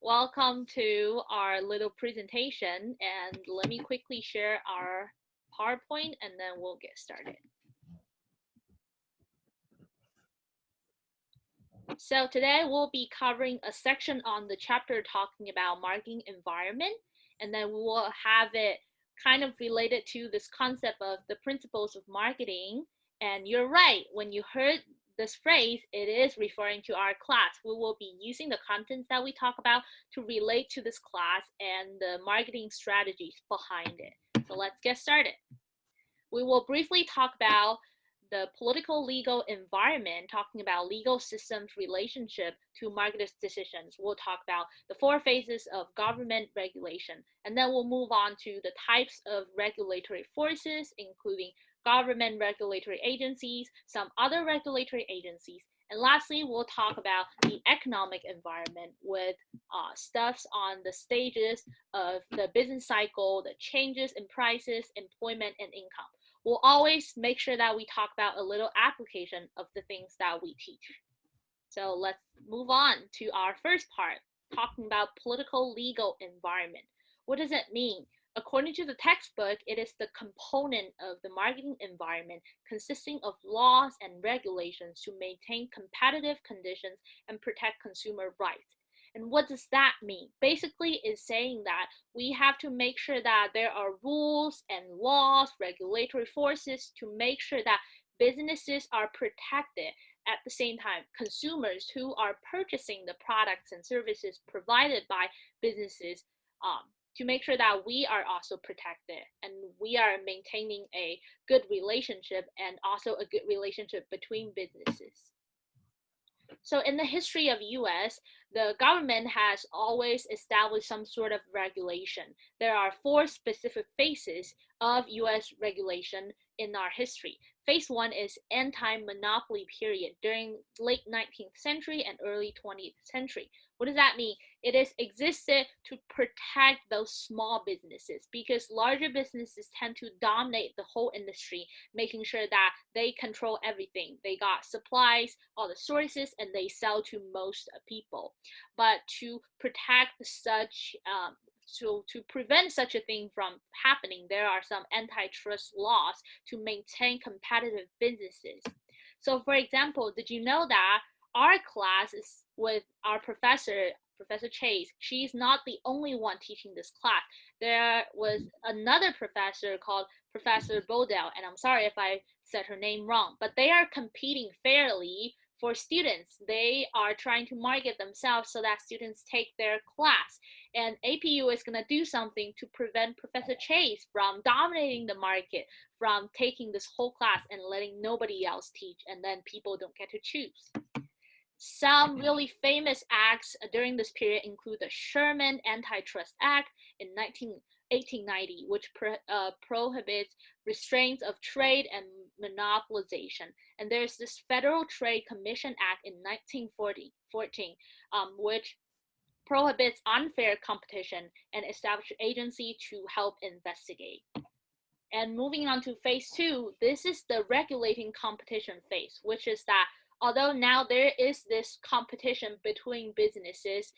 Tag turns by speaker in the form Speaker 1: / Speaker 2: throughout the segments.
Speaker 1: Welcome to our little presentation, and let me quickly share our PowerPoint and then we'll get started. So today we'll be covering a section on the chapter talking about marketing environment, and then we will have it kind of related to this concept of the principles of marketing. And you're right, when you heard this phrase, it is referring to our class. We will be using the contents that we talk about to relate to this class and the marketing strategies behind it. So let's get started. We will briefly talk about the political legal environment, talking about legal systems relationship to market decisions. We'll talk about the 4 phases of government regulation, and then we'll move on to the types of regulatory forces, including government regulatory agencies, some other regulatory agencies, and lastly, we'll talk about the economic environment with stuffs on the stages of the business cycle, the changes in prices, employment, and income. We'll always make sure that we talk about a little application of the things that we teach. So let's move on to our first part, talking about political legal environment. What does it mean? According to the textbook, it is the component of the marketing environment consisting of laws and regulations to maintain competitive conditions and protect consumer rights. And what does that mean? Basically, it's saying that we have to make sure that there are rules and laws, regulatory forces to make sure that businesses are protected. At the same time, consumers who are purchasing the products and services provided by businesses to make sure that we are also protected and we are maintaining a good relationship and also a good relationship between businesses. So in the history of US, the government has always established some sort of regulation. There are 4 specific phases of US regulation in our history. Phase 1 is anti-monopoly period during late 19th century and early 20th century. What does that mean? It is existed to protect those small businesses because larger businesses tend to dominate the whole industry, making sure that they control everything. They got supplies, all the sources, and they sell to most people. But to protect such so to prevent such a thing from happening, there are some antitrust laws to maintain competitive businesses. So for example, did you know that our class is with our professor, Professor Chase? She's not the only one teaching this class. There was another professor called Professor Bodell, and I'm sorry if I said her name wrong, but they are competing fairly for students. They are trying to market themselves so that students take their class. And APU is going to do something to prevent Professor Chase from dominating the market, from taking this whole class and letting nobody else teach, and then people don't get to choose. Some really famous acts during this period include the Sherman Antitrust Act in 1890, which prohibits restraints of trade and monopolization. And there's this Federal Trade Commission Act in 1914, which prohibits unfair competition and establishes an agency to help investigate. And moving on to phase 2, this is the regulating competition phase, which is that although now there is this competition between businesses,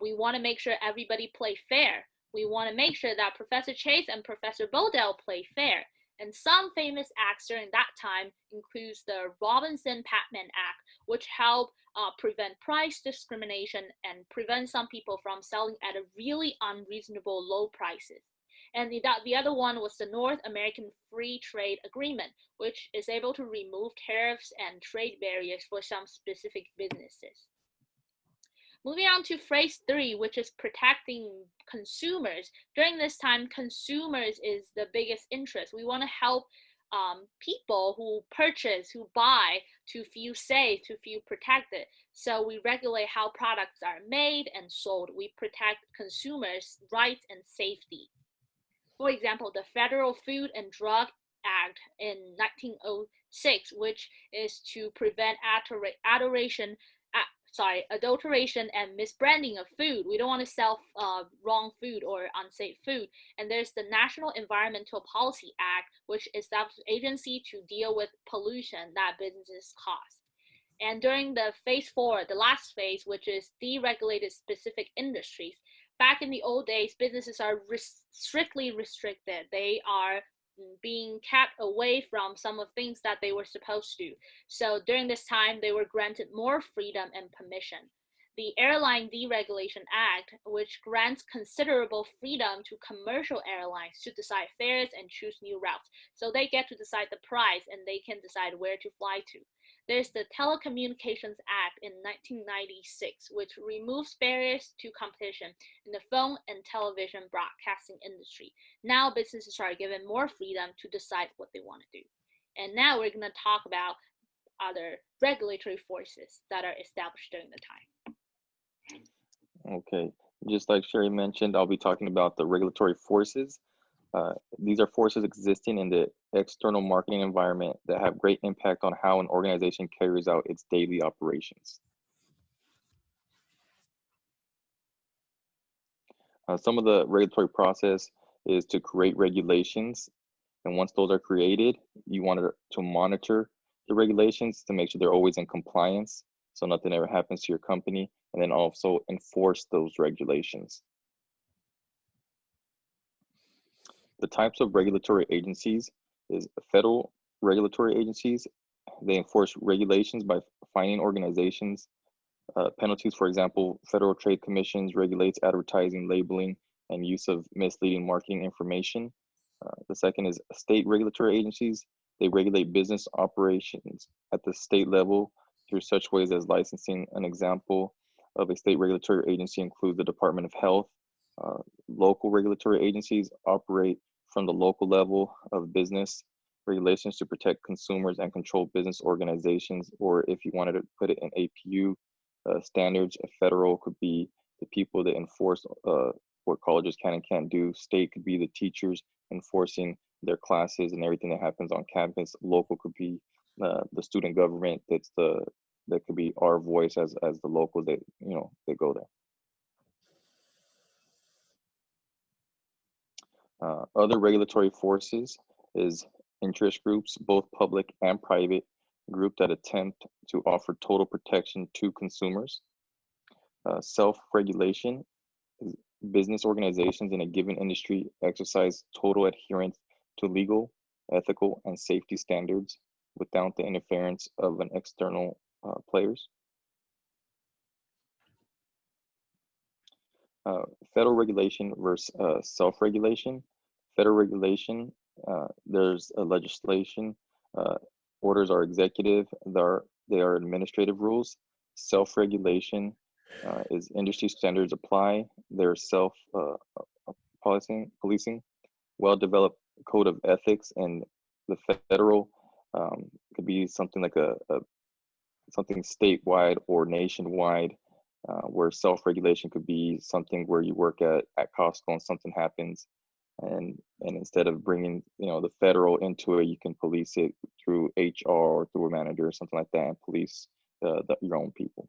Speaker 1: we want to make sure everybody play fair. We want to make sure that Professor Chase and Professor Bodell play fair. And some famous acts during that time includes the Robinson-Patman Act, which helped prevent price discrimination and prevent some people from selling at a really unreasonable low prices. And the other one was the North American Free Trade Agreement, which is able to remove tariffs and trade barriers for some specific businesses. Moving on to phase 3, which is protecting consumers. During this time, consumers is the biggest interest. We want to help people who purchase, who buy, to feel safe, to feel protected. So we regulate how products are made and sold. We protect consumers' rights and safety. For example, the Federal Food and Drug Act in 1906, which is to prevent adulteration and misbranding of food. We don't want to sell wrong food or unsafe food. And there's the National Environmental Policy Act, which establishes an agency to deal with pollution that businesses cause. And during the phase 4, the last phase, which is deregulated specific industries, back in the old days, businesses are strictly restricted. They are being kept away from some of things that they were supposed to. So during this time, they were granted more freedom and permission. The Airline Deregulation Act, which grants considerable freedom to commercial airlines to decide fares and choose new routes. So they get to decide the price and they can decide where to fly to. There's the Telecommunications Act in 1996, which removes barriers to competition in the phone and television broadcasting industry. Now businesses are given more freedom to decide what they want to do. And now we're going to talk about other regulatory forces that are established during the time.
Speaker 2: Okay, just like Cherie mentioned, I'll be talking about the regulatory forces. These are forces existing in the external marketing environment that have great impact on how an organization carries out its daily operations. Some of the regulatory process is to create regulations. And once those are created, you want to monitor the regulations to make sure they're always in compliance, so nothing ever happens to your company, and then also enforce those regulations. The types of regulatory agencies is federal regulatory agencies. They enforce regulations by fining organizations. Penalties, for example, Federal Trade Commissions regulates advertising, labeling, and use of misleading marketing information. The second is state regulatory agencies. They regulate business operations at the state level through such ways as licensing. An example of a state regulatory agency includes the Department of Health. Local regulatory agencies operate from the local level of business regulations to protect consumers and control business organizations, or if you wanted to put it in APU standards, federal could be the people that enforce what colleges can and can't do. State could be the teachers enforcing their classes and everything that happens on campus. Local could be the student government. That could be our voice as the locals that that go there. Other regulatory forces is interest groups, both public and private, group that attempt to offer total protection to consumers. Self-regulation is business organizations in a given industry exercise total adherence to legal, ethical, and safety standards without the interference of an external players. Federal regulation versus self-regulation. Federal regulation, there's a legislation. Orders are executive. They are administrative rules. Self-regulation is industry standards apply. There's policing, well-developed code of ethics, and the federal could be something like something statewide or nationwide, where self-regulation could be something where you work at Costco and something happens, and instead of bringing the federal into it, you can police it through HR or through a manager or something like that, and police your own people.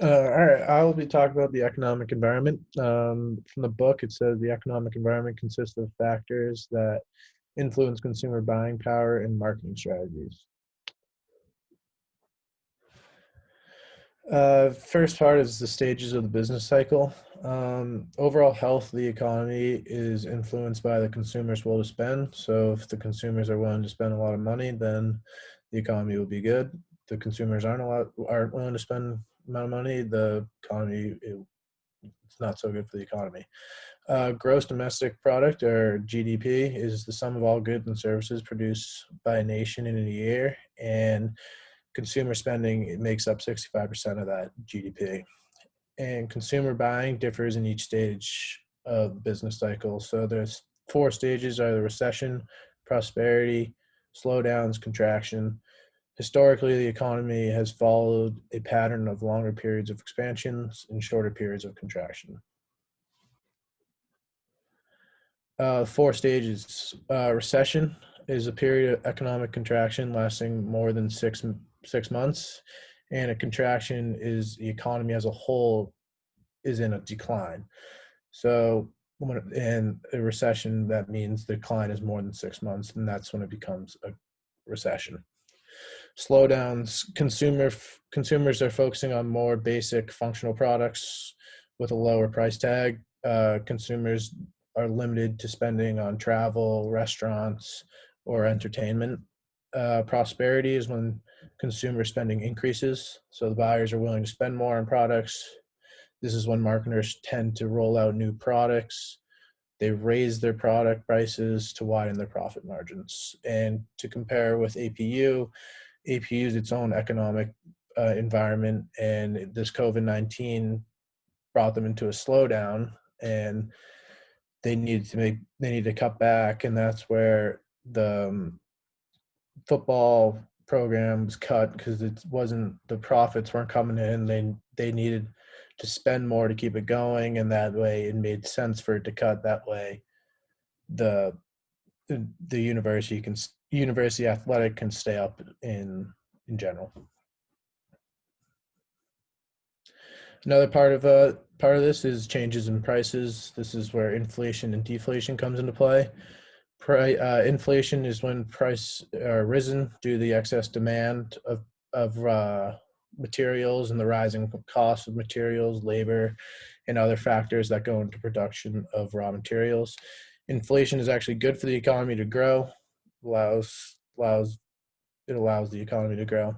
Speaker 3: All right, I will be talking about the economic environment. From the book, it says the economic environment consists of factors that influence consumer buying power and marketing strategies. First part is the stages of the business cycle. Overall health of the economy is influenced by the consumer's will to spend. So if the consumers are willing to spend a lot of money, then the economy will be good. The consumers aren't willing to spend amount of money, the economy, it's not so good for the economy. Gross domestic product, or GDP, is the sum of all goods and services produced by a nation in a year, and consumer spending, it makes up 65% of that GDP. And consumer buying differs in each stage of the business cycle. So there's 4 stages: are the recession, prosperity, slowdowns, contraction. Historically, the economy has followed a pattern of longer periods of expansions and shorter periods of contraction. 4 stages. Recession is a period of economic contraction lasting more than six months, and a contraction is the economy as a whole is in a decline. So in a recession, that means the decline is more than 6 months, and that's when it becomes a recession. Slowdowns, consumers are focusing on more basic functional products with a lower price tag. Consumers are limited to spending on travel, restaurants, or entertainment. Prosperity is when consumer spending increases, so the buyers are willing to spend more on products. This is when marketers tend to roll out new products. They raise their product prices to widen their profit margins. And to compare with APU, APU is its own economic environment, and this COVID-19 brought them into a slowdown, and they needed to cut back, and that's where the football programs cut because the profits weren't coming in. They needed to spend more to keep it going, and that way it made sense for it to cut. That way the university athletic can stay up in general. Another part of this is changes in prices. This is where inflation and deflation comes into play. Inflation is when prices are risen due to the excess demand of materials and the rising cost of materials, labor, and other factors that go into production of raw materials. Inflation is actually good for the economy to grow. It allows the economy to grow.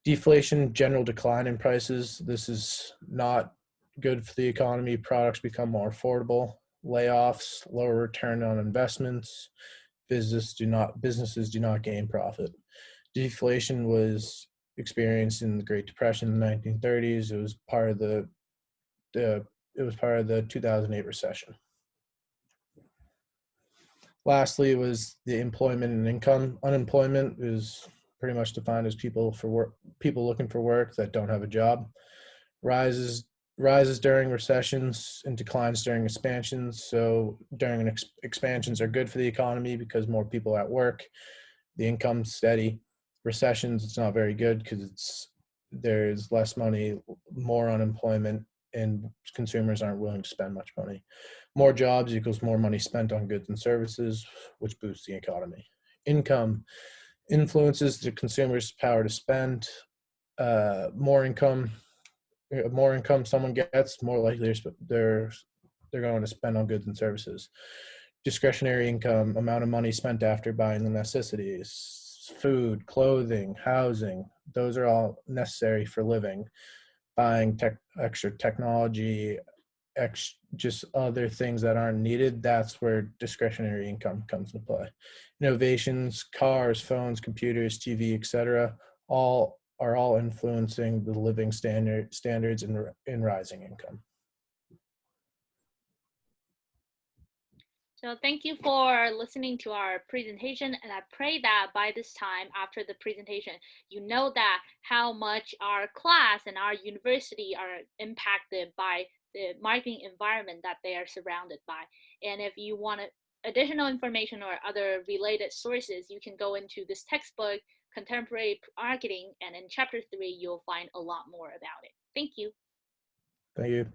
Speaker 3: Deflation, general decline in prices. This is not good for the economy. Products become more affordable. Layoffs, lower return on investments. Businesses do not gain profit. Deflation was experienced in the Great Depression in the 1930s. It was part of the 2008 recession. Lastly, was the employment and income. Unemployment is pretty much defined as people looking for work that don't have a job. Rises during recessions and declines during expansions. So during expansions are good for the economy because more people are at work. The income's steady. Recessions, it's not very good because there's less money, more unemployment, and consumers aren't willing to spend much money. More jobs equals more money spent on goods and services, which boosts the economy. Income influences the consumer's power to spend. More income someone gets, more likely they're going to spend on goods and services. Discretionary income, amount of money spent after buying the necessities, food, clothing, housing, those are all necessary for living. Buying extra technology, just other things that aren't needed, that's where discretionary income comes into play. Innovations, cars, phones, computers, TV, etc., are all influencing the living standards in rising income.
Speaker 1: So thank you for listening to our presentation, and I pray that by this time after the presentation, you know that how much our class and our university are impacted by the marketing environment that they are surrounded by. And if you want additional information or other related sources, you can go into this textbook, Contemporary Marketing, and in chapter 3, you'll find a lot more about it. Thank you.
Speaker 3: Thank you.